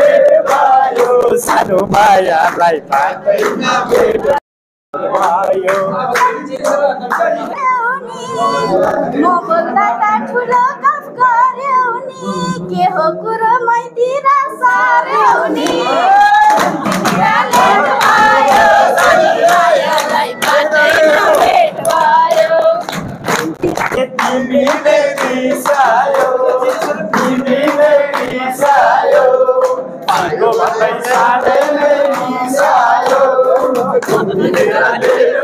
भेट भयो सानो मायालाई बाटैमा भेट भयो म बोल्दा ठुलो गफ गर्यौ नि के हो कुरो मैतिर सार्यौ नि तिमीले रिसायो तिमीले रिसायो आगो भन्दै सानैले रिसायो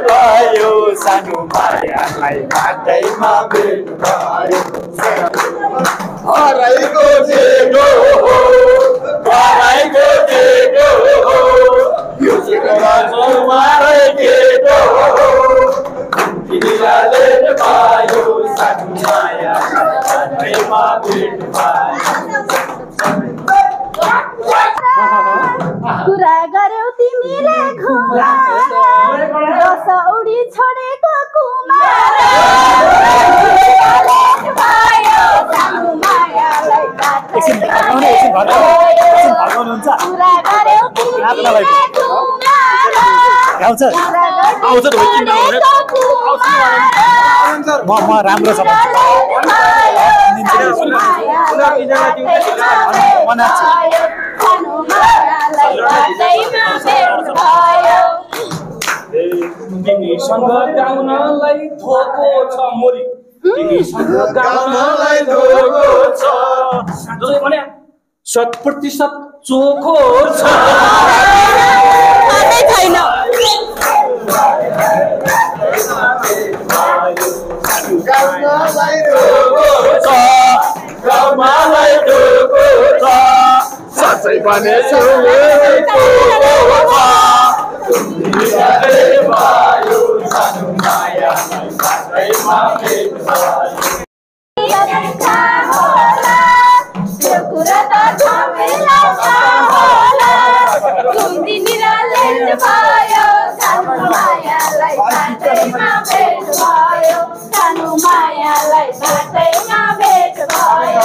भयो सानो मायालाई बाटैमा भेट भयो हराइको जेठो हो हराइको जेठो हो यो चाहिँ मारै केटो हो तिमीले भयो सानो मायालाई बाटैमा भेट भयो कुरा गर्यौ तिमीले घुमाएर दसौडी छोडेको कुमार भयो सानो मायालाई बाटैमा भेट भयो कुरा गर्यौ तिमीले घुमाएर म राम्रो छ तिमीसँग गाउनलाई थोको छ मोरी तिमीसँग गाउनलाई थोको छ जसले भने 100% चोखो छ छैन गाउनलाई थोको छ गाउनलाई थोको छ साँच्चै भनेछु भयो सानो मायालाई बाटैमा भेट भयो त्यो कुरा त हामीलाई थाहा होला कुन दिन लेट भयो सानो मायालाई बाटैमा भेट भयो सानो मायालाई बाटैमा भेट भयो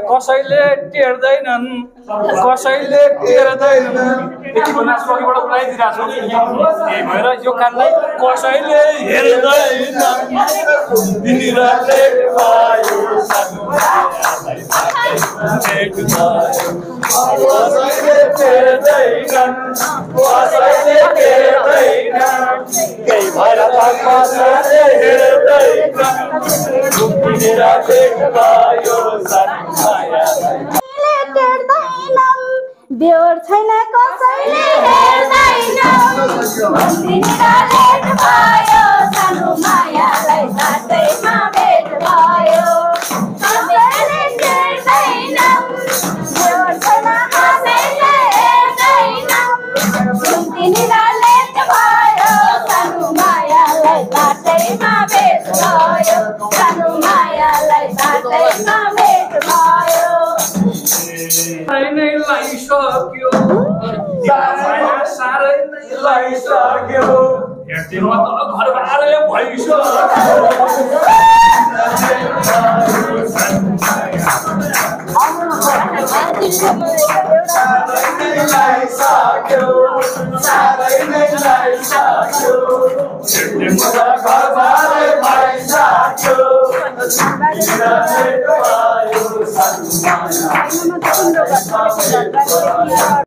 कसैले टेर्दैनन् कसैले टेर्दैनन् यतिको नाचको अघिबाट बोलाइदिरहेको छु त्यही भएर यो कानलाई कसैले हेर्दैनन् तिमीले भयो सानो मायालाई बाटैमा भेट भयो कसैले टेर्दैनन् कसैले टेर्दैनन् त्यही भएर कसैले हेर्दैनन् तिमीले भेट भयो सानो मायालाई बेहोर छैन कसैले हेर्दैनन् लेट भयो सानो मायालाई बाटैमा भेट भयो कसैले हेर्दैनन् बेहोर छैन कसैले हेर्दैनन् लेट भयो सानो मायालाई बाटैमा भेट भयो सानो मायालाई बाटैमा भेट भयो नै लागिसक्यो माया साह्रै नै लागिसक्यो हेर्दैमा त घर बाह्रै भइसक्यो साह्रै नै लागिसक्यो घर बाह्रै भइसक्यो तिमीले भयो सानो मायालाई